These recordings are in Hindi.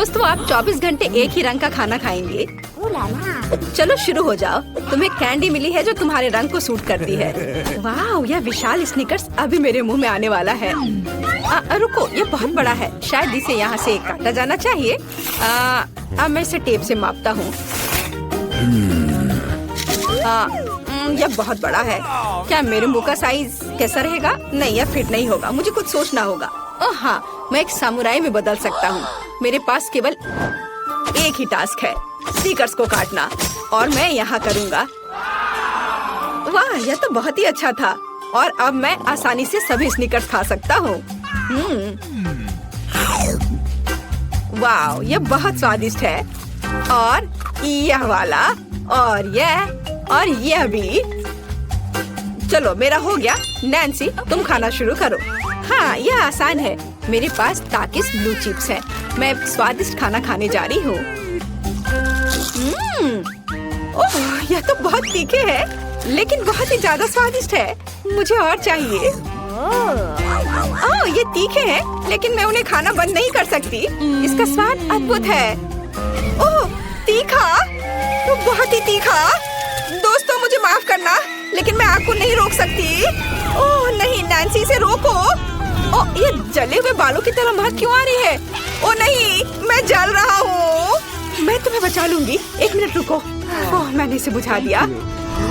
दोस्तों, आप 24 घंटे एक ही रंग का खाना खाएंगे? चलो शुरू हो जाओ। तुम्हें कैंडी मिली है जो तुम्हारे रंग को सूट करती है। वाह, यह विशाल स्निकर्स अभी मेरे मुंह में आने वाला है। रुको, ये बहुत बड़ा है, शायद इसे यहाँ से काटा जाना चाहिए। अब मैं इसे टेप से मापता हूँ। यह बहुत बड़ा है। क्या मेरे मुंह का साइज कैसा रहेगा? नहीं, यह फिट नहीं होगा। मुझे कुछ सोचना होगा। हाँ, मैं एक सामुराई में बदल सकता हूँ। मेरे पास केवल एक ही टास्क है, स्नीकर्स को काटना, और मैं यहाँ करूँगा। वाह, यह तो बहुत ही अच्छा था। और अब मैं आसानी से सभी स्नीकर्स खा सकता हूँ। वाह, यह बहुत स्वादिष्ट है। और यह वाला, और यह भी। चलो, मेरा हो गया। नैन्सी, तुम खाना शुरू करो। हाँ, यह आसान है। मेरे पास ताकिस ब्लू चिप्स है। मैं स्वादिष्ट खाना खाने जा रही हूँ। ओह, यह तो बहुत तीखे है, लेकिन बहुत ही ज्यादा स्वादिष्ट है। मुझे और चाहिए। ओह, ये तीखे हैं, लेकिन मैं उन्हें खाना बंद नहीं कर सकती। इसका स्वाद अद्भुत है। ओह, तीखा, तो बहुत ही तीखा। दोस्तों, मुझे माफ करना, लेकिन मैं आग को नहीं रोक सकती। ओह नहीं, नैन्सी, इसे रोको। ओह, ये जले हुए बालों की तरह महक क्यों आ रही है? ओह नहीं, मैं जल रहा हूँ। मैं तुम्हें बचा लूंगी। एक मिनट रुको। ओह, मैंने इसे बुझा दिया।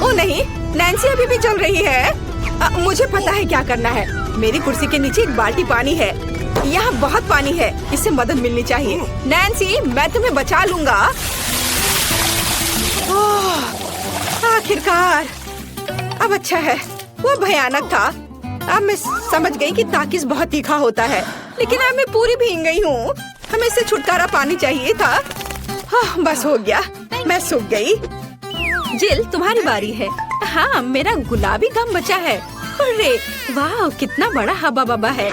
ओह नहीं, नैन्सी अभी भी जल रही है। मुझे पता है क्या करना है। मेरी कुर्सी के नीचे एक बाल्टी पानी है। यहाँ बहुत पानी है, इससे मदद मिलनी चाहिए। नैन्सी, मैं तुम्हें बचा लूंगा। आखिरकार, अब अच्छा है। वो भयानक था। अब मैं समझ गई कि ताकिस बहुत तीखा होता है, लेकिन अब मैं पूरी भीग गई हूँ। हमें इससे छुटकारा पानी चाहिए था। बस हो गया, मैं सूख गई। जिल, तुम्हारी बारी है। हाँ, मेरा गुलाबी गम बचा है। अरे वाह, कितना बड़ा हब्बा बब्बा है।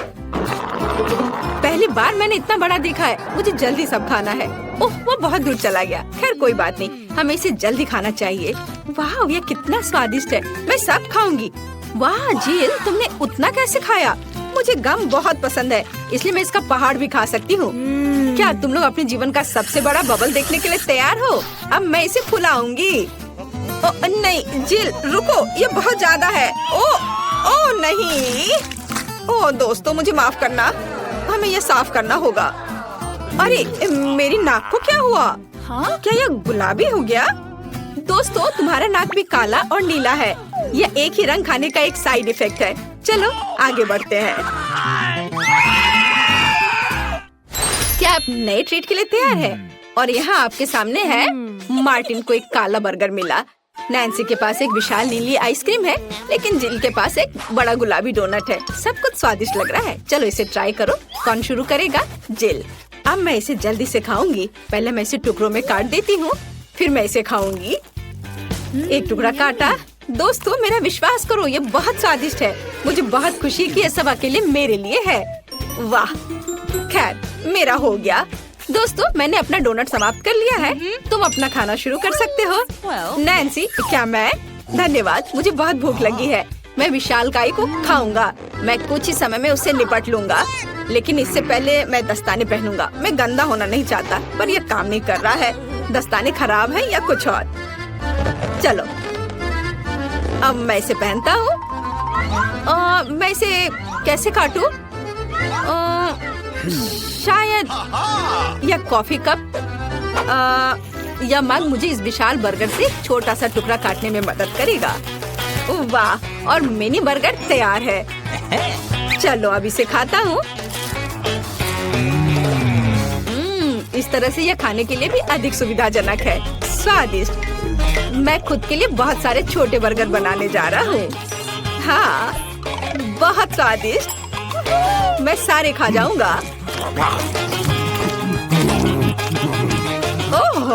पहली बार मैंने इतना बड़ा देखा है। मुझे जल्दी सब खाना है। ओह, वो बहुत दूर चला गया। खैर कोई बात नहीं, हमें इसे जल्दी खाना चाहिए। वाह, ये कितना स्वादिष्ट है। मैं सब खाऊंगी। वाह जिल, तुमने उतना कैसे खाया? मुझे गम बहुत पसंद है, इसलिए मैं इसका पहाड़ भी खा सकती हूँ। क्या तुम लोग अपने जीवन का सबसे बड़ा बबल देखने के लिए तैयार हो? अब मैं इसे फुलाऊंगी। नहीं जिल, रुको, ये बहुत ज्यादा है। ओ नहीं। ओ दोस्तों, मुझे माफ करना, हमें ये साफ करना होगा। अरे मेरी नाक को क्या हुआ? हाँ, क्या यह गुलाबी हो गया? दोस्तों, तुम्हारा नाक भी काला और नीला है। यह एक ही रंग खाने का एक साइड इफेक्ट है। चलो आगे बढ़ते हैं। क्या आप नए ट्रीट के लिए तैयार हैं? और यहाँ आपके सामने है। मार्टिन को एक काला बर्गर मिला। नैन्सी के पास एक विशाल नीली आइसक्रीम है, लेकिन जिल के पास एक बड़ा गुलाबी डोनट है। सब कुछ स्वादिष्ट लग रहा है। चलो इसे ट्राई करो। कौन शुरू करेगा? जिल। अब मैं इसे जल्दी से खाऊंगी। पहले मैं इसे टुकड़ों में काट देती हूँ, फिर मैं इसे खाऊंगी। एक टुकड़ा काटा। दोस्तों, मेरा विश्वास करो, ये बहुत स्वादिष्ट है। मुझे बहुत खुशी है कि ये सब अकेले मेरे लिए है। वाह, खैर मेरा हो गया। दोस्तों, मैंने अपना डोनट समाप्त कर लिया है। तुम अपना खाना शुरू कर सकते हो। नैन्सी, क्या मैं? धन्यवाद, मुझे बहुत भूख लगी है। मैं विशालकाय को खाऊंगा। मैं कुछ ही समय में उससे निपट लूंगा, लेकिन इससे पहले मैं दस्ताने पहनूंगा। मैं गंदा होना नहीं चाहता, पर यह काम नहीं कर रहा है। दस्ताने खराब है या कुछ और। चलो, अब मैं इसे पहनता हूँ। मैं इसे कैसे काटूं? शायद यह कॉफी कप या मग मुझे इस विशाल बर्गर से छोटा सा टुकड़ा काटने में मदद करेगा। वाह, और मिनी बर्गर तैयार है। चलो अब इसे खाता हूँ। इस तरह से यह खाने के लिए भी अधिक सुविधाजनक है। स्वादिष्ट। मैं खुद के लिए बहुत सारे छोटे बर्गर बनाने जा रहा हूँ। हाँ, बहुत स्वादिष्ट। मैं सारे खा जाऊंगा। ओह,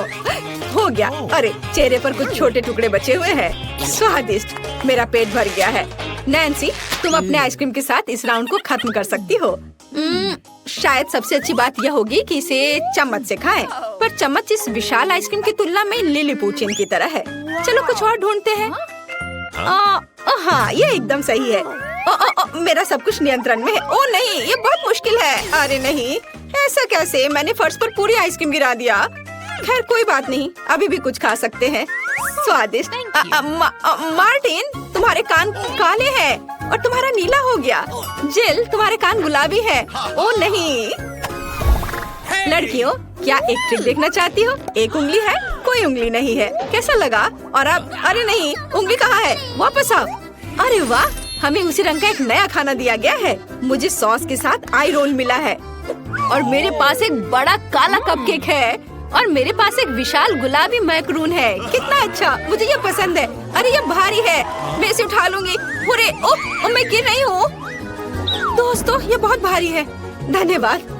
हो गया। अरे चेहरे पर कुछ छोटे टुकड़े बचे हुए हैं। स्वादिष्ट। मेरा पेट भर गया है। नैन्सी, तुम अपने आइसक्रीम के साथ इस राउंड को खत्म कर सकती हो। शायद सबसे अच्छी बात यह होगी कि इसे चम्मच से खाएं, पर चम्मच इस विशाल आइसक्रीम की तुलना में लिलीपुचिन की तरह है। चलो कुछ और ढूंढते हैं। हाँ, ये एकदम सही है। मेरा सब कुछ नियंत्रण में है। ओ नहीं, ये बहुत मुश्किल है। अरे नहीं, ऐसा कैसे? मैंने फर्श पर पूरी आइसक्रीम गिरा दिया। खैर कोई बात नहीं, अभी भी कुछ खा सकते हैं। स्वादिष्ट। मार्टिन, तुम्हारे कान काले हैं और तुम्हारा नीला हो गया। जिल, तुम्हारे कान गुलाबी है। ओ नहीं। लड़कियों, क्या एक ट्रिक देखना चाहती हो? एक उंगली है, कोई उंगली नहीं है। कैसा लगा? और अब अरे नहीं, उंगली कहाँ है? वापस आओ। अरे वाह, हमें उसी रंग का एक नया खाना दिया गया है। मुझे सॉस के साथ आई रोल मिला है और मेरे पास एक बड़ा काला कपकेक है और मेरे पास एक विशाल गुलाबी मैक्रून है। कितना अच्छा, मुझे ये पसंद है। अरे ये भारी है, मैं इसे उठा लूंगी। अरे ओह, मैं गिर रही हूँ। दोस्तों, ये बहुत भारी है। धन्यवाद।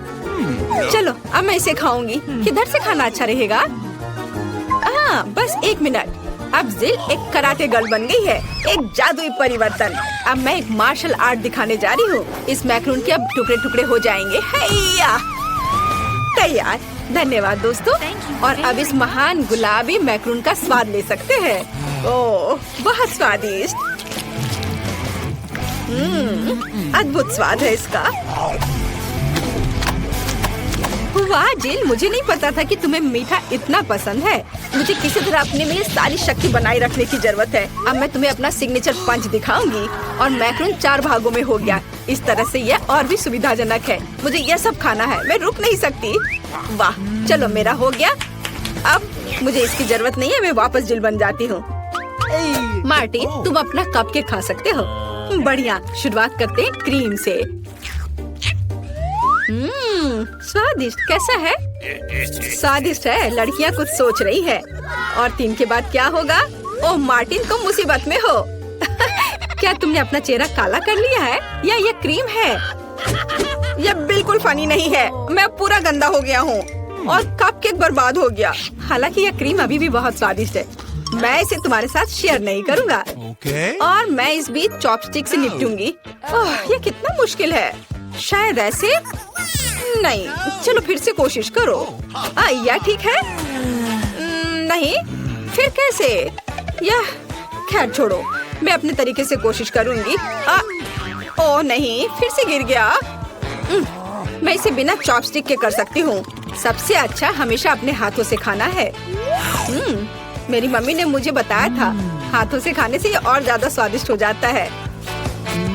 चलो अब मैं इसे खाऊंगी। किधर से खाना अच्छा रहेगा? हाँ, बस 1 मिनट। अब जिल एक कराटे गर्ल बन गई है, एक जादुई परिवर्तन। अब मैं एक मार्शल आर्ट दिखाने जा रही हूँ। इस मैक्रून के अब टुकड़े टुकड़े हो जाएंगे। हैया, तैयार। धन्यवाद दोस्तों। और अब इस महान गुलाबी मैक्रून का स्वाद ले सकते हैं। ओह, बहुत स्वादिष्ट। अद्भुत स्वाद है इसका। वाह जिल, मुझे नहीं पता था कि तुम्हें मीठा इतना पसंद है। मुझे किसी तरह अपने में सारी शक्ति बनाए रखने की जरूरत है। अब मैं तुम्हें अपना सिग्नेचर पंच दिखाऊंगी। और मैक्रून 4 भागों में हो गया। इस तरह से यह और भी सुविधाजनक है। मुझे यह सब खाना है, मैं रुक नहीं सकती। वाह, चलो मेरा हो गया। अब मुझे इसकी जरूरत नहीं है, मैं वापस जिल बन जाती हूँ। मार्टिन, तुम अपना कपकेक खा सकते हो। बढ़िया, शुरुआत करते हैं क्रीम से। स्वादिष्ट। कैसा है? स्वादिष्ट है। लड़कियाँ कुछ सोच रही है। और 3 के बाद क्या होगा? ओह मार्टिन, तुम मुसीबत में हो। क्या तुमने अपना चेहरा काला कर लिया है या ये क्रीम है? यह बिल्कुल फनी नहीं है। मैं पूरा गंदा हो गया हूँ और कपकेक बर्बाद हो गया। हालांकि यह क्रीम अभी भी बहुत स्वादिष्ट है। मैं इसे तुम्हारे साथ शेयर नहीं करूँगा। और मैं इस बीच चॉपस्टिक से निपटूंगी। ओह, यह कितना मुश्किल है। शायद ऐसे नहीं। चलो फिर से कोशिश करो। यह ठीक है? नहीं, फिर कैसे? यह खैर छोड़ो, मैं अपने तरीके से कोशिश करूंगी। ओह नहीं, फिर से गिर गया। मैं इसे बिना चॉपस्टिक के कर सकती हूँ। सबसे अच्छा हमेशा अपने हाथों से खाना है। मेरी मम्मी ने मुझे बताया था, हाथों से खाने से ये और ज्यादा स्वादिष्ट हो जाता है।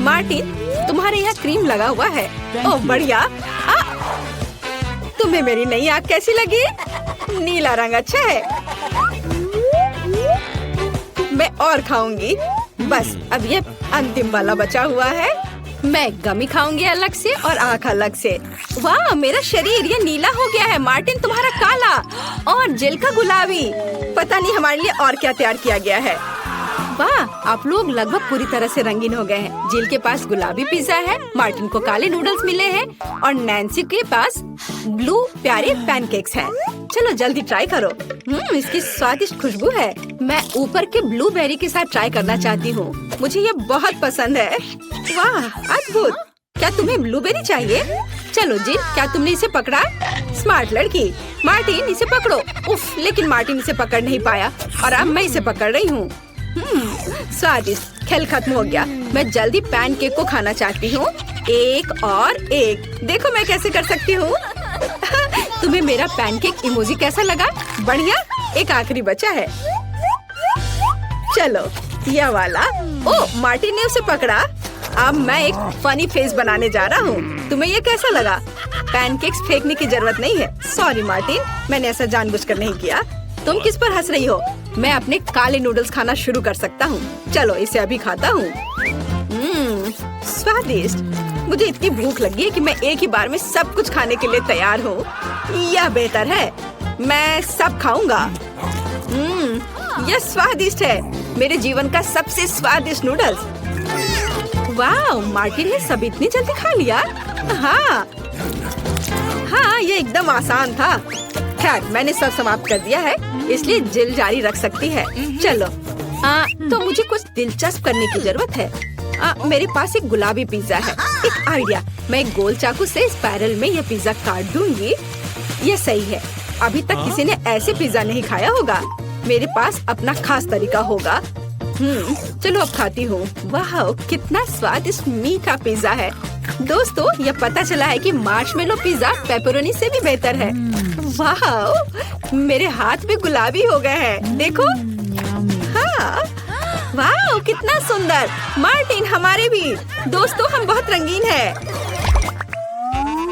मार्टिन, तुम्हारे यहाँ क्रीम लगा हुआ है। ओह बढ़िया। तुम्हें मेरी नई आँख कैसी लगी? नीला रंग अच्छा है। मैं और खाऊंगी। बस अब ये अंतिम वाला बचा हुआ है। मैं गमी खाऊंगी अलग से और आँख अलग से। वाह, मेरा शरीर ये नीला हो गया है। मार्टिन, तुम्हारा काला और जिल का गुलाबी। पता नहीं हमारे लिए और क्या तैयार किया गया है। वाह, आप लोग लगभग पूरी तरह से रंगीन हो गए हैं। जिल के पास गुलाबी पिज्जा है, मार्टिन को काले नूडल्स मिले हैं और नैन्सी के पास ब्लू प्यारे पैनकेक्स हैं। चलो जल्दी ट्राई करो। इसकी स्वादिष्ट खुशबू है। मैं ऊपर के ब्लूबेरी के साथ ट्राई करना चाहती हूँ। मुझे ये बहुत पसंद है। वाह, अद्भुत। क्या तुम्हें ब्लूबेरी चाहिए? चलो जिल, क्या तुमने इसे पकड़ा? स्मार्ट लड़की। मार्टिन, इसे पकड़ो। उफ, लेकिन मार्टिन इसे पकड़ नहीं पाया और अब मैं इसे पकड़ रही हूँ। स्वादिष्ट। खेल खत्म हो गया। मैं जल्दी पैनकेक को खाना चाहती हूँ। एक और एक। देखो मैं कैसे कर सकती हूँ। तुम्हें मेरा पैनकेक इमोजी कैसा लगा? बढ़िया। एक आखिरी बचा है। चलो यह वाला। ओह, मार्टिन ने उसे पकड़ा। अब मैं एक फनी फेस बनाने जा रहा हूँ। तुम्हें ये कैसा लगा? पैनकेक्स फेंकने की जरूरत नहीं है। सॉरी मार्टिन, मैंने ऐसा जानबूझकर नहीं किया। तुम किस पर हंस रही हो? मैं अपने काले नूडल्स खाना शुरू कर सकता हूँ। चलो इसे अभी खाता हूँ। स्वादिष्ट। मुझे इतनी भूख लगी है कि मैं एक ही बार में सब कुछ खाने के लिए तैयार हूँ। यह बेहतर है। मैं सब खाऊंगा। यह स्वादिष्ट है। मेरे जीवन का सबसे स्वादिष्ट नूडल्स। वाह, मार्टिन ने सब इतनी जल्दी खा लिया। हाँ, ये एकदम आसान था। खैर, मैंने सब समाप्त कर दिया है, इसलिए जिल जारी रख सकती है। चलो, तो मुझे कुछ दिलचस्प करने की जरूरत है। मेरे पास एक गुलाबी पिज्जा है। एक आइडिया, मैं एक गोल चाकू से स्पाइरल में यह पिज्जा काट दूंगी। यह सही है। अभी तक किसी ने ऐसे पिज्जा नहीं खाया होगा। मेरे पास अपना खास तरीका होगा। चलो अब खाती हूँ। वाह, कितना स्वादिष्ट मीठा पिज्जा है। दोस्तों, यह पता चला है कि मार्शमेलो पिज्जा पेपरोनी से भी बेहतर है। वाह, मेरे हाथ भी गुलाबी हो गए हैं। देखो। हाँ, वाह, कितना सुंदर। मार्टिन, हमारे भी। दोस्तों, हम बहुत रंगीन हैं।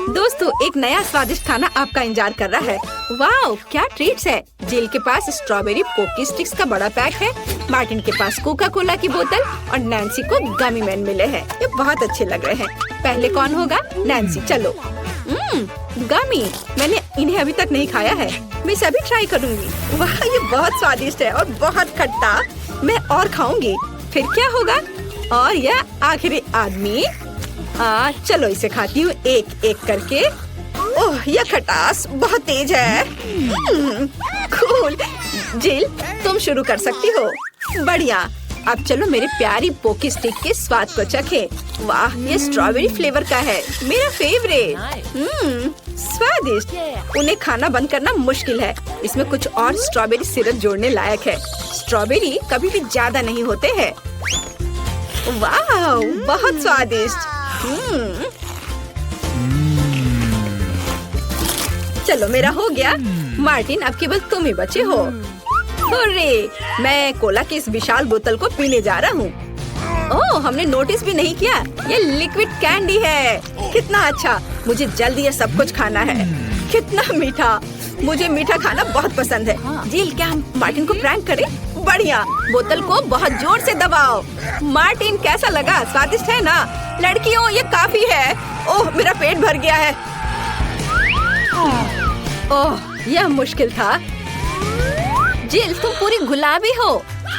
दोस्तों, एक नया स्वादिष्ट खाना आपका इंतजार कर रहा है। वाह, क्या ट्रीट्स है। जिल के पास स्ट्रॉबेरी पोकी स्टिक्स का बड़ा पैक है। मार्टिन के पास कोका कोला की बोतल और नैन्सी को गमी मैन मिले हैं। ये बहुत अच्छे लग रहे हैं। पहले कौन होगा? नैन्सी, चलो। गमी, मैंने इन्हें अभी तक नहीं खाया है। मैं इसे अभी ट्राई करूंगी। वाह, ये बहुत स्वादिष्ट है और बहुत खट्टा। मैं और खाऊंगी। फिर क्या होगा? और यह आखिरी आदमी। चलो इसे खाती हूँ एक एक करके। ओह, यह खटास बहुत तेज है। कूल। जिल, तुम शुरू कर सकती हो। बढ़िया। अब चलो मेरे प्यारी पोकी स्टिक के स्वाद को चखें। वाह, ये स्ट्रॉबेरी फ्लेवर का है, मेरा फेवरेट। स्वादिष्ट। उन्हें खाना बंद करना मुश्किल है। इसमें कुछ और स्ट्रॉबेरी सिरप जोड़ने लायक है। स्ट्रॉबेरी कभी भी ज्यादा नहीं होते हैं। वाह, बहुत स्वादिष्ट। चलो, मेरा हो गया। मार्टिन, अब केवल तुम ही बचे हो। हुर्रे, मैं कोला की इस विशाल बोतल को पीने जा रहा हूँ। ओह, हमने नोटिस भी नहीं किया। ये लिक्विड कैंडी है। कितना अच्छा। मुझे जल्दी ये सब कुछ खाना है। कितना मीठा। मुझे मीठा खाना बहुत पसंद है। जिल, क्या हम मार्टिन को प्रैंक करें? बढ़िया। बोतल को बहुत जोर से दबाओ। मार्टिन, कैसा लगा? स्वादिष्ट है ना? लड़कियों, ये काफी है। ओह, मेरा पेट भर गया है। ओह, यह मुश्किल था। जिल, तुम पूरी गुलाबी हो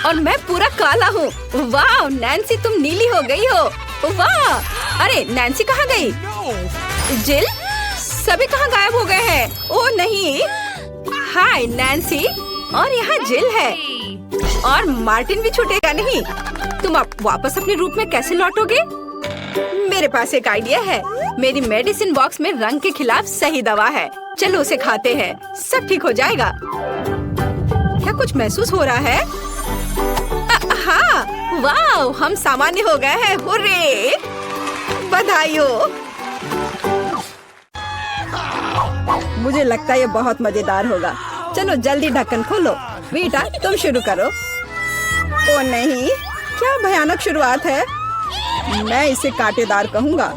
और मैं पूरा काला हूँ। वाह, नैन्सी, तुम नीली हो गई हो। वाह। अरे, नैन्सी कहाँ गई? जिल, सभी कहाँ गायब हो गए हैं? ओह नहीं। हाय नैन्सी, और यहाँ जिल है। और मार्टिन भी छूटेगा नहीं। तुम अब वापस अपने रूप में कैसे लौटोगे? मेरे पास एक आइडिया है। मेरी मेडिसिन बॉक्स में रंग के खिलाफ सही दवा है। चलो उसे खाते हैं, सब ठीक हो जाएगा। क्या कुछ महसूस हो रहा है? हाँ, वाह, हम सामान्य हो गए हैं। हुर्रे, बधाई हो। मुझे लगता है ये बहुत मजेदार होगा। चलो जल्दी ढक्कन खोलो। बेटा, तुम शुरू करो। ओ नहीं, क्या भयानक शुरुआत है। मैं इसे कांटेदार कहूँगा।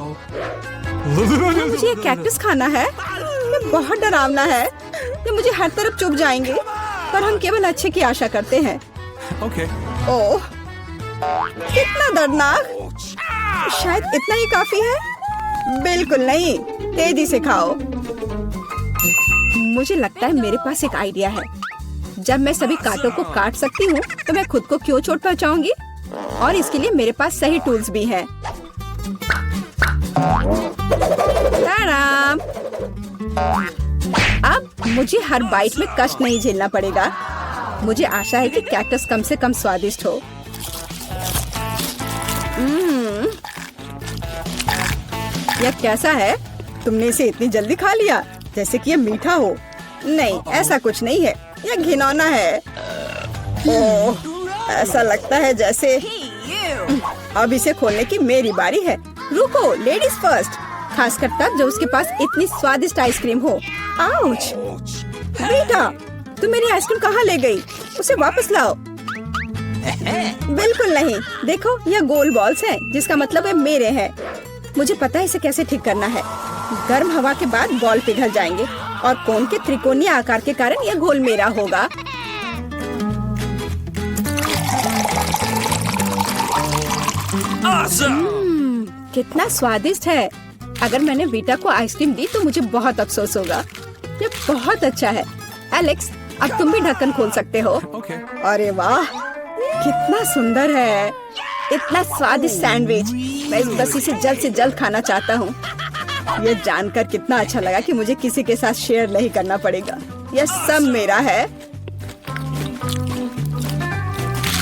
मुझे ये कैक्टस खाना है। ये बहुत डरावना है। ये मुझे हर तरफ चुभ जाएंगे। पर हम केवल अच्छे की आशा करते हैं। ओह, कितना दर्दनाक। शायद इतना ही काफी है। बिल्कुल नहीं, तेजी से खाओ। मुझे लगता है मेरे पास एक आइडिया है। जब मैं सभी कांटों को काट सकती हूँ, तो मैं खुद को क्यों चोट पहुँचाऊंगी? और इसके लिए मेरे पास सही टूल्स भी हैं। ताराम। अब मुझे हर बाइट में कष्ट नहीं झेलना पड़ेगा। मुझे आशा है कि कैक्टस कम से कम स्वादिष्ट हो। यह कैसा है? तुमने इसे इतनी जल्दी खा लिया जैसे कि यह मीठा हो। नहीं, ऐसा कुछ नहीं है। यह घिनौना है। ओह, ऐसा लगता है जैसे अब इसे खोलने की मेरी बारी है। रुको, लेडीज फर्स्ट। खासकर तब जब उसके पास इतनी स्वादिष्ट आइसक्रीम हो। आउच! बेटा, तुम मेरी आइसक्रीम कहाँ ले गई? उसे वापस लाओ। बिल्कुल नहीं। देखो, यह गोल बॉल्स हैं, जिसका मतलब है मेरे हैं। मुझे पता है इसे कैसे ठीक करना है। गर्म हवा के बाद बॉल पिघल जाएंगे और कोन के त्रिकोणीय आकार के कारण यह घोल मेरा होगा। कितना स्वादिष्ट है। अगर मैंने बीटा को आइसक्रीम दी तो मुझे बहुत अफसोस होगा। ये बहुत अच्छा है। एलेक्स, अब तुम भी ढक्कन खोल सकते हो। अरे वाह, कितना सुंदर है। इतना स्वादिष्ट सैंडविच। मैं बस इसे जल्द से जल्द खाना चाहता हूँ। ये जानकर कितना अच्छा लगा कि मुझे किसी के साथ शेयर नहीं करना पड़ेगा। यह सब मेरा है।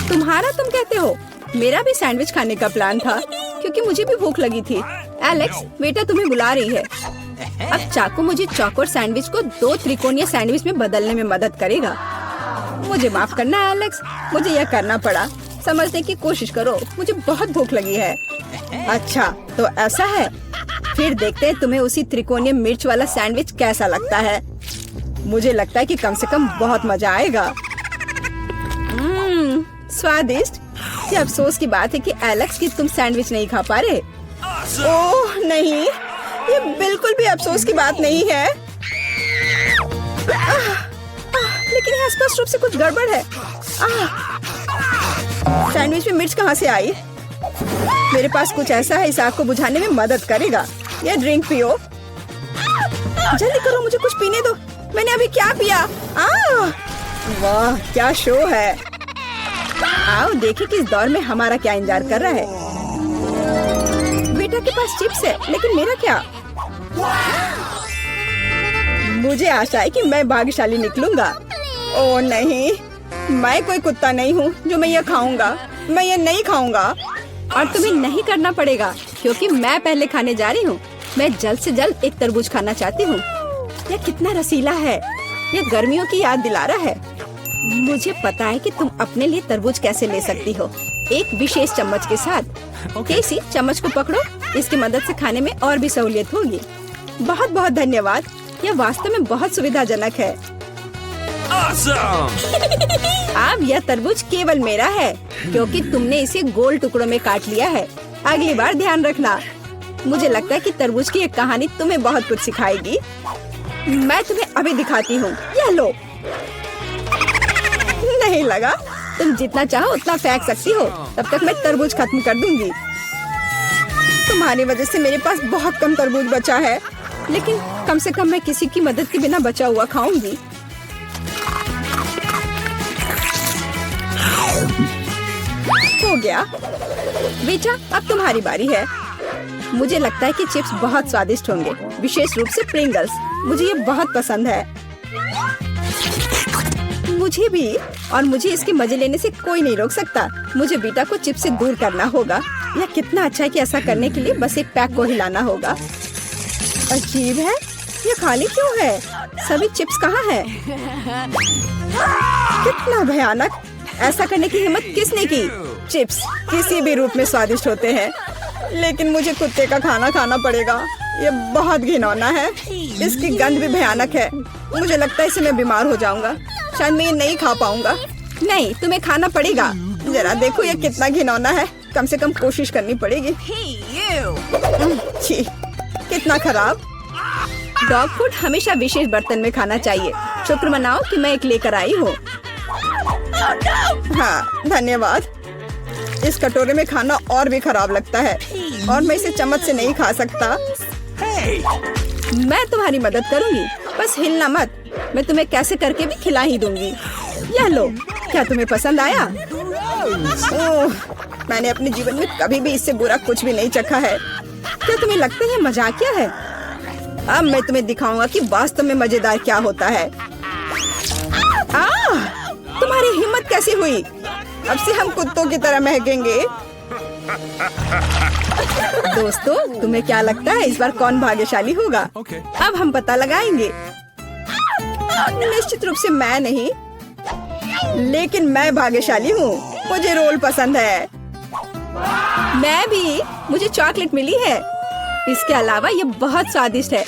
तुम्हारा तुम कहते हो? मेरा भी सैंडविच खाने का प्लान था, क्योंकि मुझे भी भूख लगी थी। एलेक्स, बेटा तुम्हें बुला रही है। अब चाकू मुझे चौकोर सैंडविच को 2 त्रिकोणीय सैंडविच में बदलने में मदद करेगा। मुझे माफ करना एलेक्स, मुझे यह करना पड़ा। समझने की कोशिश करो, मुझे बहुत भूख लगी है। अच्छा, तो ऐसा है। फिर देखते हैं तुम्हें उसी त्रिकोणीय मिर्च वाला सैंडविच कैसा लगता है। मुझे लगता है कि कम से कम बहुत मजा आएगा। स्वादिष्ट। ये अफसोस की बात है कि एलेक्स कि तुम सैंडविच नहीं खा पा रहे। ओह नहीं, ये बिल्कुल भी अफसोस की बात नहीं है। लेकिन यहाँ स्पष्ट रूप से कुछ गड़बड़ है। सैंडविच में मिर्च कहाँ से आई? मेरे पास कुछ ऐसा है इस आग को बुझाने में मदद करेगा। ये ड्रिंक पियो। जल्दी करो, मुझे कुछ पीने दो। मैंने अभी क्या पिया? वाह क्या शो है। आओ देखें कि इस दौर में हमारा क्या इंतजार कर रहा है। बेटा के पास चिप्स है, लेकिन मेरा क्या? मुझे आशा है कि मैं भाग्यशाली निकलूंगा। ओह नहीं, मैं कोई कुत्ता नहीं हूँ जो मैं ये खाऊंगा। मैं ये नहीं खाऊंगा। और तुम्हें नहीं करना पड़ेगा क्योंकि मैं पहले खाने जा रही हूँ। मैं जल्द से जल्द एक तरबूज खाना चाहती हूँ। यह कितना रसीला है। यह गर्मियों की याद दिला रहा है। मुझे पता है कि तुम अपने लिए तरबूज कैसे ले सकती हो, एक विशेष चम्मच के साथ। केसी, चम्मच को पकड़ो। इसकी मदद से खाने में और भी सहूलियत होगी। बहुत बहुत धन्यवाद। यह वास्तव में बहुत सुविधाजनक है। अब यह तरबूज केवल मेरा है क्योंकि तुमने इसे गोल टुकड़ों में काट लिया है। अगली बार ध्यान रखना। मुझे लगता है कि तरबूज की एक कहानी तुम्हें बहुत कुछ सिखाएगी। मैं तुम्हें अभी दिखाती हूँ। यह लो। नहीं लगा? तुम जितना चाहो उतना फेंक सकती हो। तब तक मैं तरबूज खत्म कर दूंगी। तुम्हारी वजह से मेरे पास बहुत कम तरबूज बचा है, लेकिन कम से कम मैं किसी की मदद के बिना बचा हुआ खाऊंगी। हो गया। बेटा, अब तुम्हारी बारी है। मुझे लगता है कि चिप्स बहुत स्वादिष्ट होंगे, विशेष रूप से प्रिंगल्स। मुझे ये बहुत पसंद है। मुझे भी। और मुझे इसके मजे लेने से कोई नहीं रोक सकता। मुझे बेटा को चिप्स से दूर करना होगा। यह कितना अच्छा है कि ऐसा करने के लिए बस एक पैक को हिलाना होगा। अजीब है, ये खाली क्यों है? सभी चिप्स कहाँ हैं? कितना भयानक। ऐसा करने की हिम्मत किसने की? चिप्स किसी भी रूप में स्वादिष्ट होते हैं, लेकिन मुझे कुत्ते का खाना खाना पड़ेगा। ये बहुत घिनौना है। इसकी गंध भी भयानक है। मुझे लगता है इससे मैं बीमार हो जाऊंगा। शायद मैं ये नहीं खा पाऊंगा। नहीं, तुम्हें खाना पड़ेगा। जरा देखो ये कितना घिनौना है। कम से कम कोशिश करनी पड़ेगी। छी, कितना खराब। डॉग फूड हमेशा विशेष बर्तन में खाना चाहिए। शुक्र मनाओ कि मैं एक लेकर आई हूँ। हाँ धन्यवाद। इस कटोरे में खाना और भी खराब लगता है और मैं इसे चम्मच से नहीं खा सकता। मैं तुम्हारी मदद करूंगी, बस हिलना मत। मैं तुम्हें कैसे करके भी खिला ही दूंगी। यह लो। क्या तुम्हें पसंद आया? ओह, मैंने अपने जीवन में कभी भी इससे बुरा कुछ भी नहीं चखा है। क्या तुम्हें लगता है मजाकिया है? अब मैं तुम्हें दिखाऊंगा कि वास्तव में मजेदार क्या होता है। तुम्हारी हिम्मत कैसी हुई? अब से हम कुत्तों की तरह महकेंगे। दोस्तों, तुम्हें क्या लगता है इस बार कौन भाग्यशाली होगा? अब हम पता लगाएंगे। निश्चित रूप से मैं नहीं, लेकिन मैं भाग्यशाली हूँ। मुझे रोल पसंद है। मैं भी। मुझे चॉकलेट मिली है। इसके अलावा ये बहुत स्वादिष्ट है।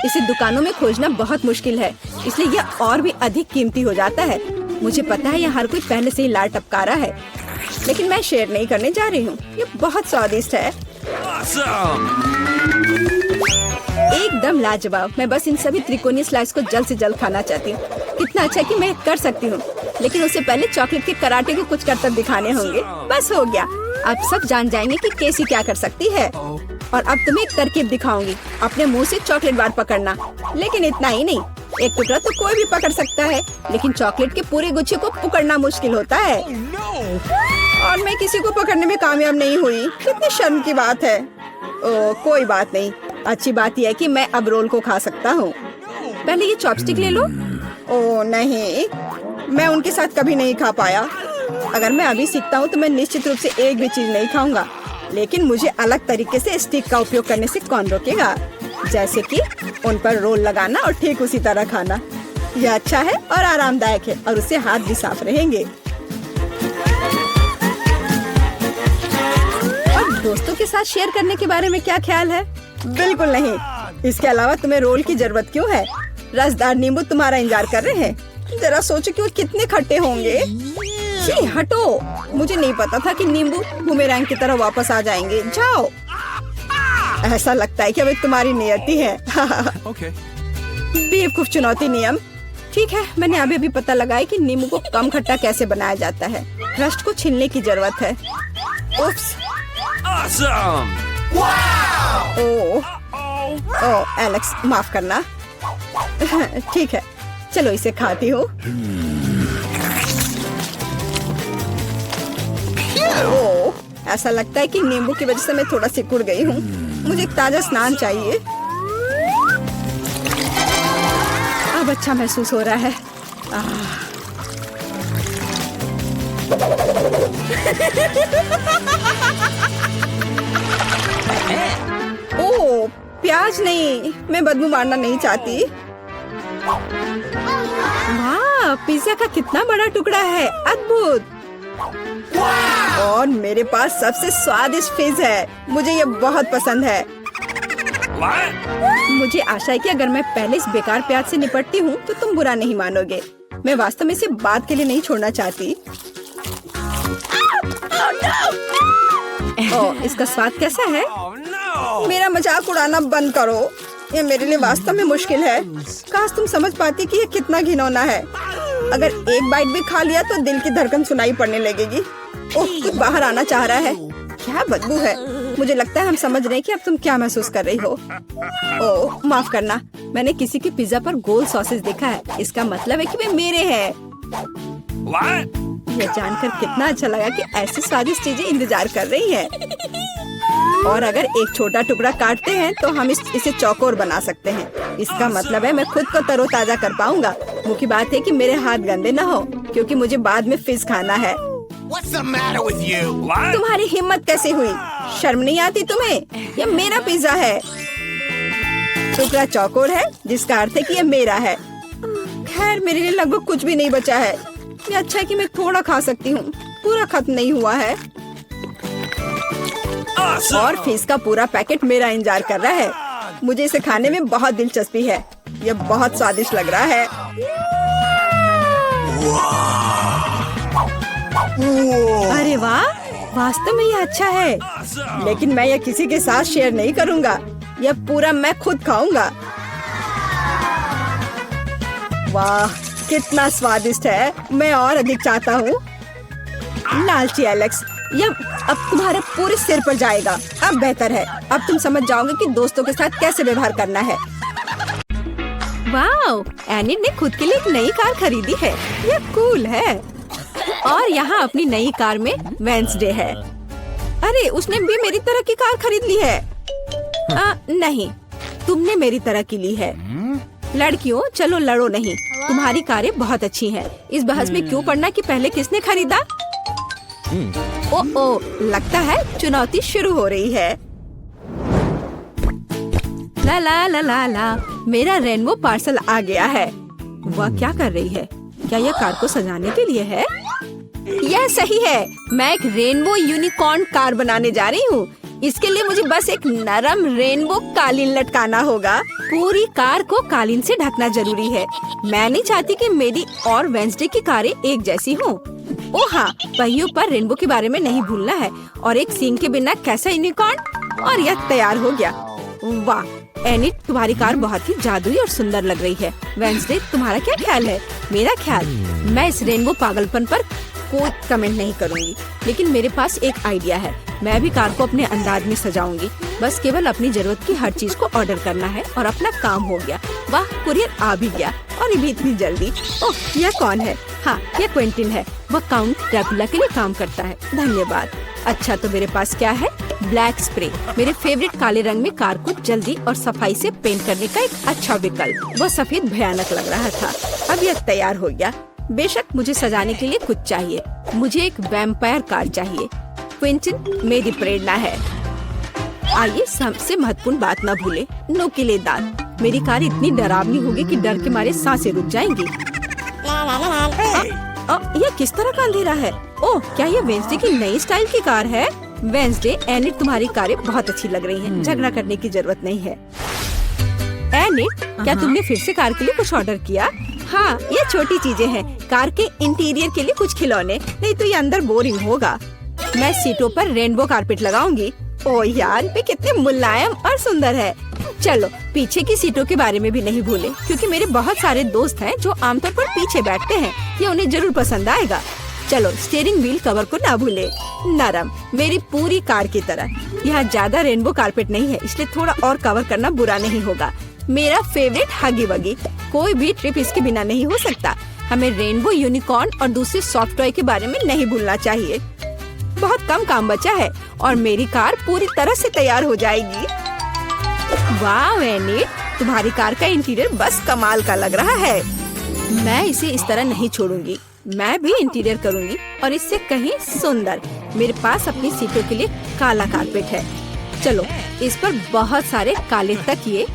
इसे दुकानों में खोजना बहुत मुश्किल है, इसलिए यह और भी अधिक कीमती हो जाता है। मुझे पता है यह हर कोई पहले से ही लार टपका रहा है, लेकिन मैं शेयर नहीं करने जा रही हूँ। ये बहुत स्वादिष्ट है। एकदम लाजवाब। मैं बस इन सभी त्रिकोणीय स्लाइस को जल्द से जल्द खाना चाहती हूँ। कितना अच्छा है कि मैं कर सकती हूँ, लेकिन उससे पहले चॉकलेट के कराटे को कुछ करतब दिखाने होंगे। बस हो गया। अब सब जान जाएंगे कि कैसी क्या कर सकती है। और अब तुम्हें एक तरकीब दिखाऊंगी। अपने मुंह से चॉकलेट बार पकड़ना, लेकिन इतना ही नहीं। एक टुकड़ा तो कोई भी पकड़ सकता है, लेकिन चॉकलेट के पूरे गुच्छे को पकड़ना मुश्किल होता है। और मैं किसी को पकड़ने में कामयाब नहीं हुई। कितनी शर्म की बात है। ओह, कोई बात नहीं। अच्छी बात यह है कि मैं अब रोल को खा सकता हूँ। पहले ये चॉपस्टिक ले लो। ओह नहीं, मैं उनके साथ कभी नहीं खा पाया। अगर मैं अभी सीखता हूँ तो मैं निश्चित रूप से एक भी चीज नहीं खाऊंगा, लेकिन मुझे अलग तरीके से स्टिक का उपयोग करने से कौन रोकेगा? जैसे कि उन पर रोल लगाना और ठीक उसी तरह खाना। यह अच्छा है और आरामदायक है, और उससे हाथ भी साफ रहेंगे। और दोस्तों के साथ शेयर करने के बारे में क्या ख्याल है? बिल्कुल नहीं। इसके अलावा तुम्हें रोल की जरूरत क्यों है? रसदार नींबू तुम्हारा इंतजार कर रहे हैं। जरा सोचो कि वो कितने खट्टे होंगे। छी, हटो। मुझे नहीं पता था कि नींबू बूमेरैंग की तरह वापस आ जाएंगे। जाओ। ऐसा लगता है कि अब तुम्हारी नियति है। बेवकूफ चुनौती नियम। ठीक है, मैंने अभी भी पता लगाया कि नींबू को कम खट्टा कैसे बनाया जाता है। रस्ट को छीलने की जरूरत है। उप्स। ओह एलेक्स, माफ करना। ठीक है, चलो इसे खाती हूँ। ओह, ऐसा लगता है कि नींबू की वजह से मैं थोड़ा सिकुड़ गई हूँ। मुझे एक ताजा स्नान चाहिए। अब अच्छा महसूस हो रहा है। ओह, प्याज नहीं। मैं बदबू मारना नहीं चाहती। वाह, पिज्जा का कितना बड़ा टुकड़ा है। अद्भुत। और मेरे पास सबसे स्वादिष्ट फिज है। मुझे ये बहुत पसंद है। मुझे आशा है कि अगर मैं पहले इस बेकार प्याज से निपटती हूँ तो तुम बुरा नहीं मानोगे। मैं वास्तव में इसे बात के लिए नहीं छोड़ना चाहती। ओह, इसका स्वाद कैसा है? मेरा मजाक उड़ाना बंद करो। ये मेरे लिए वास्तव में मुश्किल है। काश तुम समझ पाती कि ये कितना घिनौना है। अगर एक बाइट भी खा लिया तो दिल की धड़कन सुनाई पड़ने लगेगी। ओह, कुछ बाहर आना चाह रहा है। क्या बदबू है। मुझे लगता है हम समझ रहे हैं कि अब तुम क्या महसूस कर रही हो। ओह, माफ करना। मैंने किसी के पिज्जा पर गोल सॉसेज देखा है। इसका मतलब है कि वे मेरे हैं। यह जानकर कितना अच्छा लगा कि ऐसी स्वादिष्ट चीजें इंतजार कर रही हैं। और अगर एक छोटा टुकड़ा काटते हैं तो हम इसे चौकोर बना सकते हैं। इसका मतलब है मैं खुद को तरोताजा कर पाऊंगा। मुख्य बात है कि मेरे हाथ गंदे न हो, क्योंकि मुझे बाद में फिज खाना है। तुम्हारी हिम्मत कैसे हुई? शर्म नहीं आती तुम्हें? यह मेरा पिज्जा है। टुकड़ा चौकोर है, जिसका अर्थ है कि यह मेरा है। खैर, मेरे लिए लगभग कुछ भी नहीं बचा है। ये अच्छा है कि मैं थोड़ा खा सकती हूँ। पूरा खत्म नहीं हुआ है। और फिश का पूरा पैकेट मेरा इंतजार कर रहा है। मुझे इसे खाने में बहुत दिलचस्पी है। यह बहुत स्वादिष्ट लग रहा है। अरे वाह, वास्तव में यह अच्छा है। लेकिन मैं यह किसी के साथ शेयर नहीं करूँगा। यह पूरा मैं खुद खाऊंगा। वाह, कितना स्वादिष्ट है। मैं और अधिक चाहता हूँ। लालची एलेक्स, यह अब तुम्हारे पूरे सिर पर जाएगा। अब बेहतर है। अब तुम समझ जाओगे कि दोस्तों के साथ कैसे व्यवहार करना है। वाओ, एनिट ने खुद के लिए एक नई कार खरीदी है। यह कूल है। और यहाँ अपनी नई कार में वेंसडे है। अरे, उसने भी मेरी तरह की कार खरीद ली है। नहीं, तुमने मेरी तरह की ली है। लड़कियों, चलो लड़ो नहीं। तुम्हारी कारें बहुत अच्छी हैं। इस बहस में क्यों पड़ना कि पहले किसने खरीदा। ओ, लगता है चुनौती शुरू हो रही है। ला ला ला ला ला, मेरा रेनबो पार्सल आ गया है। वह क्या कर रही है? क्या यह कार को सजाने के लिए है? यह सही है। मैं एक रेनबो यूनिकॉर्न कार बनाने जा रही हूँ। इसके लिए मुझे बस एक नरम रेनबो कालीन लटकाना होगा। पूरी कार को कालीन से ढकना जरूरी है। मैं नहीं चाहती कि मेरी और वेंसडे की कारें एक जैसी हों। ओह हाँ, पहियों पर रेनबो के बारे में नहीं भूलना है। और एक सींग के बिना कैसा यूनिकॉर्न। और यह तैयार हो गया। वाह एनिट, तुम्हारी कार बहुत ही जादुई और सुंदर लग रही है। वेंसडे, तुम्हारा क्या ख्याल है? मेरा ख्याल, मैं इस रेनबो पागलपन पर कोई कमेंट नहीं करूंगी। लेकिन मेरे पास एक आइडिया है। मैं भी कार को अपने अंदाज में सजाऊंगी। बस केवल अपनी जरूरत की हर चीज को ऑर्डर करना है और अपना काम हो गया। वाह, कुरियर आ भी गया और ये भी इतनी जल्दी। ओह, यह कौन है? हाँ, यह क्विंटिन है। वह काउंट ड्रैकुला के लिए काम करता है। धन्यवाद। अच्छा, तो मेरे पास क्या है? ब्लैक स्प्रे, मेरे फेवरेट काले रंग में कार को जल्दी और सफाई से पेंट करने का एक अच्छा विकल्प। वह सफेद भयानक लग रहा था। अब यह तैयार हो गया। बेशक मुझे सजाने के लिए कुछ चाहिए। मुझे एक वैम्पायर कार चाहिए। क्विंटिन मेरी प्रेरणा है। आइए सबसे महत्वपूर्ण बात न भूले, नुकीले दांत। मेरी कार इतनी डरावनी होगी कि डर के मारे सांसें रुक जाएंगी। यह किस तरह का अंधेरा है? ओह, क्या यह वेंसडे की नई स्टाइल की कार है? वेंसडे, एनिट, तुम्हारी कारें बहुत अच्छी लग रही हैं। झगड़ा करने की जरूरत नहीं है। एनिट, क्या तुमने फिर से कार के लिए कुछ ऑर्डर किया? हाँ, ये छोटी चीजें हैं। कार के इंटीरियर के लिए कुछ खिलौने, नहीं तो ये अंदर बोरिंग होगा। मैं सीटों पर रेनबो कारपेट लगाऊंगी। ओह यार, ये कितने मुलायम और सुंदर है। चलो पीछे की सीटों के बारे में भी नहीं भूले, क्योंकि मेरे बहुत सारे दोस्त हैं जो आमतौर पर पीछे बैठते हैं। ये उन्हें जरूर पसंद आएगा। चलो स्टीयरिंग व्हील कवर को ना भूले, नरम, मेरी पूरी कार की तरह। यहाँ ज्यादा रेनबो कारपेट नहीं है, इसलिए थोड़ा और कवर करना बुरा नहीं होगा। मेरा फेवरेट हगी वगी, कोई भी ट्रिप इसके बिना नहीं हो सकता। हमें रेनबो, यूनिकॉर्न और दूसरे सॉफ्ट टॉय के बारे में नहीं भूलना चाहिए। बहुत कम काम बचा है और मेरी कार पूरी तरह से तैयार हो जाएगी। वाह एनिट, तुम्हारी कार का इंटीरियर बस कमाल का लग रहा है। मैं इसे इस तरह नहीं छोड़ूंगी। मैं भी इंटीरियर करूंगी और इससे कहीं सुंदर। मेरे पास अपनी सीटों के लिए काला कारपेट है। चलो इस पर बहुत सारे काले तकिए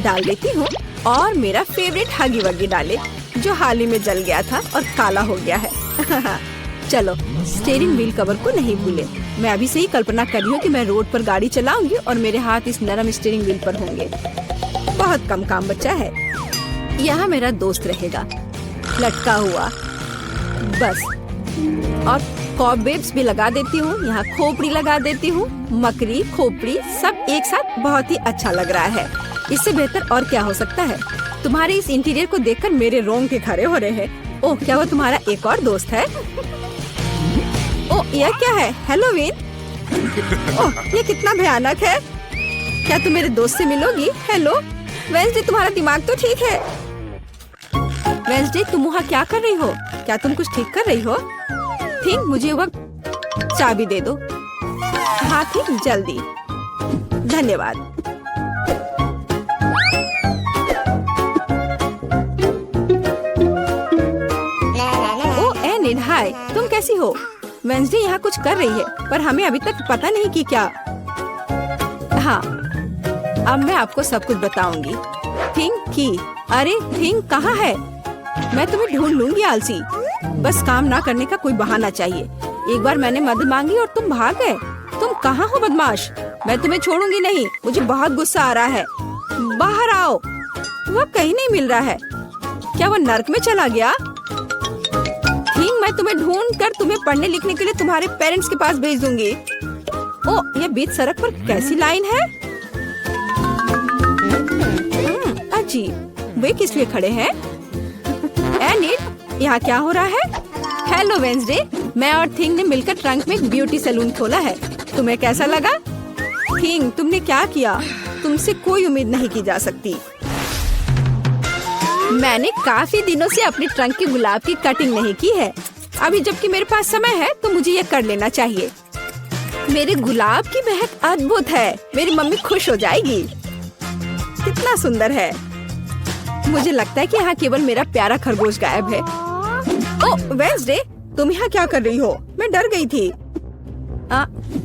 डाल देती हूँ और मेरा फेवरेट हगी वगी डाले, जो हाल ही में जल गया था और काला हो गया है। चलो स्टीयरिंग व्हील कवर को नहीं भूले। मैं अभी से ही कल्पना कर रही हूँ कि मैं रोड पर गाड़ी चलाऊंगी और मेरे हाथ इस नरम स्टीयरिंग व्हील पर होंगे। बहुत कम काम बचा है। यहाँ मेरा दोस्त रहेगा, लटका हुआ बस। और कॉबवेब्स भी लगा देती हूँ। यहाँ खोपड़ी लगा देती हूँ। मकड़ी, खोपड़ी सब एक साथ बहुत ही अच्छा लग रहा है। इससे बेहतर और क्या हो सकता है? तुम्हारे इस इंटीरियर को देखकर मेरे रोंगटे खड़े हो रहे हैं। ओह, क्या वो तुम्हारा एक और दोस्त है? ओह, यह क्या है? हेलोवीन? ओह, ये कितना भयानक है। क्या तुम मेरे दोस्त से मिलोगी? हेलो वेंसडे, तुम्हारा दिमाग तो ठीक है। वेंसडे, तुम वहाँ क्या कर रही हो? क्या तुम कुछ ठीक कर रही हो? थिंक, मुझे वक्त चाबी दे दो। हाँ थिंक, जल्दी। धन्यवाद। हाय, तुम कैसी हो? वेंसडे यहाँ कुछ कर रही है, पर हमें अभी तक पता नहीं कि क्या। हाँ, अब मैं आपको सब कुछ बताऊंगी। थिंक की, अरे थिंक कहाँ है? मैं तुम्हें ढूंढ लूंगी आलसी। बस काम ना करने का कोई बहाना चाहिए। एक बार मैंने मदद मांगी और तुम भाग गए। तुम कहाँ हो बदमाश? मैं तुम्हें छोड़ूंगी नहीं। मुझे बहुत गुस्सा आ रहा है। बाहर आओ। वह कहीं नहीं मिल रहा है। क्या वो नर्क में चला गया? मैं तुम्हें ढूंढ कर तुम्हें पढ़ने लिखने के लिए तुम्हारे पेरेंट्स के पास भेज दूंगी। ओह, ये बीच सड़क पर कैसी लाइन है? अजीब, वे किस लिए खड़े हैं? एनिट, यहाँ क्या हो रहा है? हेलो वेंसडे, मैं और थिंग ने मिलकर ट्रंक में एक ब्यूटी सैलून खोला है। तुम्हें कैसा लगा? थिंग, तुमने क्या किया? तुमसे कोई उम्मीद नहीं की जा सकती। मैंने काफी दिनों से अपने ट्रंक के गुलाब की कटिंग नहीं की है। अभी जबकि मेरे पास समय है तो मुझे ये कर लेना चाहिए। मेरे गुलाब की महक अद्भुत है। मेरी मम्मी खुश हो जाएगी। कितना सुंदर है। मुझे लगता है कि यहाँ केवल मेरा प्यारा खरगोश गायब है। ओह वेंसडे, तुम यहाँ क्या कर रही हो? मैं डर गई थी।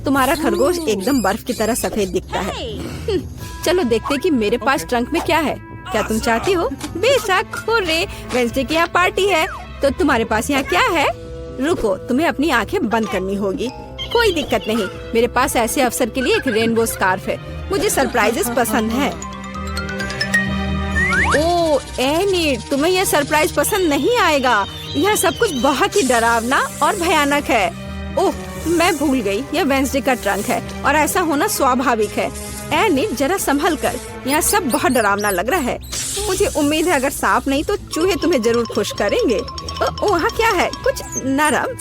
तुम्हारा खरगोश एकदम बर्फ की तरह सफेद दिखता है। चलो देखते कि मेरे पास ट्रंक में क्या है। क्या तुम चाहती हो? बेशक। हुर्रे, वेंसडे की यहाँ पार्टी है। तो तुम्हारे पास यहाँ क्या है? रुको, तुम्हें अपनी आंखें बंद करनी होगी। कोई दिक्कत नहीं, मेरे पास ऐसे अवसर के लिए एक रेनबो स्कार्फ है। मुझे सरप्राइजेस पसंद है। ओह एनिट, तुम्हें यह सरप्राइज पसंद नहीं आएगा। यह सब कुछ बहुत ही डरावना और भयानक है। ओह, मैं भूल गई, यह वेंसडे का ट्रंक है और ऐसा होना स्वाभाविक है। एनिट, जरा संभल कर। यहाँ सब बहुत डरावना लग रहा है। मुझे उम्मीद है अगर सांप नहीं तो चूहे तुम्हें जरूर खुश करेंगे। वहाँ क्या है? कुछ नरम।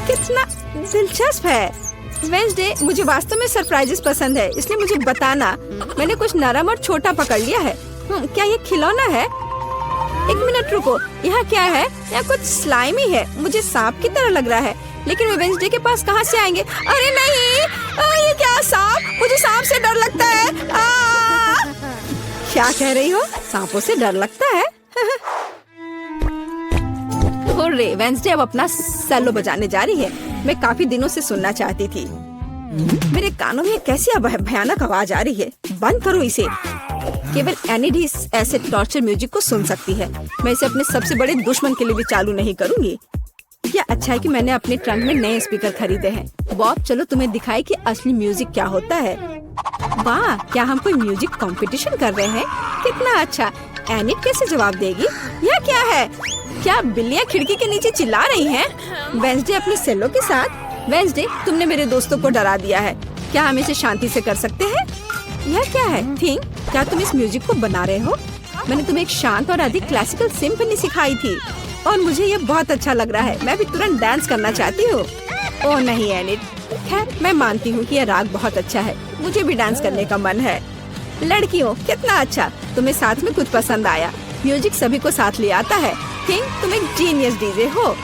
कितना दिलचस्प है। वेंसडे, मुझे वास्तव में सरप्राइजेस पसंद है, इसलिए मुझे बताना। मैंने कुछ नरम और छोटा पकड़ लिया है। क्या ये खिलौना है? एक मिनट रुको, यहाँ क्या है? यहाँ कुछ स्लाइमी है। मुझे सांप की तरह लग रहा है, लेकिन वे वेंसडे के पास कहाँ से आएंगे? अरे नहीं, ये क्या सांप? मुझे सांप से डर लगता है। क्या कह रही हो? सांपों से डर लगता है? हुर्रे, वेंसडे अब अपना सेलो बजाने जा रही है। मैं काफी दिनों से सुनना चाहती थी। मेरे कानों में कैसी भयानक आवाज आ रही है। बंद करो इसे। केवल एनिट ही ऐसे टॉर्चर म्यूजिक को सुन सकती है। मैं इसे अपने सबसे बड़े दुश्मन के लिए भी चालू नहीं करूंगी। यह अच्छा है कि मैंने अपने ट्रंक में नए स्पीकर खरीदे हैं। बॉब चलो तुम्हें दिखाए कि असली म्यूजिक क्या होता है। वाह, क्या हम कोई म्यूजिक कंपटीशन कर रहे हैं? कितना अच्छा। एनिट कैसे जवाब देगी? यह क्या है? क्या बिल्लियाँ खिड़की के नीचे चिल्ला रही हैं? वेंसडे अपने सेलो के साथ। वेंसडे, तुमने मेरे दोस्तों को डरा दिया है। क्या हम इसे शांति से कर सकते हैं? यह क्या है? थिंक, क्या तुम इस म्यूजिक को बना रहे हो? मैंने तुम्हें एक शांत और अधिक क्लासिकल सिम्फनी सिखाई थी और मुझे ये बहुत अच्छा लग रहा है। मैं भी तुरंत डांस करना चाहती हूँ। ओह नहीं एनिट, खैर मैं मानती हूँ कि यह राग बहुत अच्छा है। मुझे भी डांस करने का मन है। लड़कियों, कितना अच्छा, तुम्हें साथ में कुछ पसंद आया। म्यूजिक सभी को साथ ले आता है। थिंक, तुम एक जीनियस डीजे हो।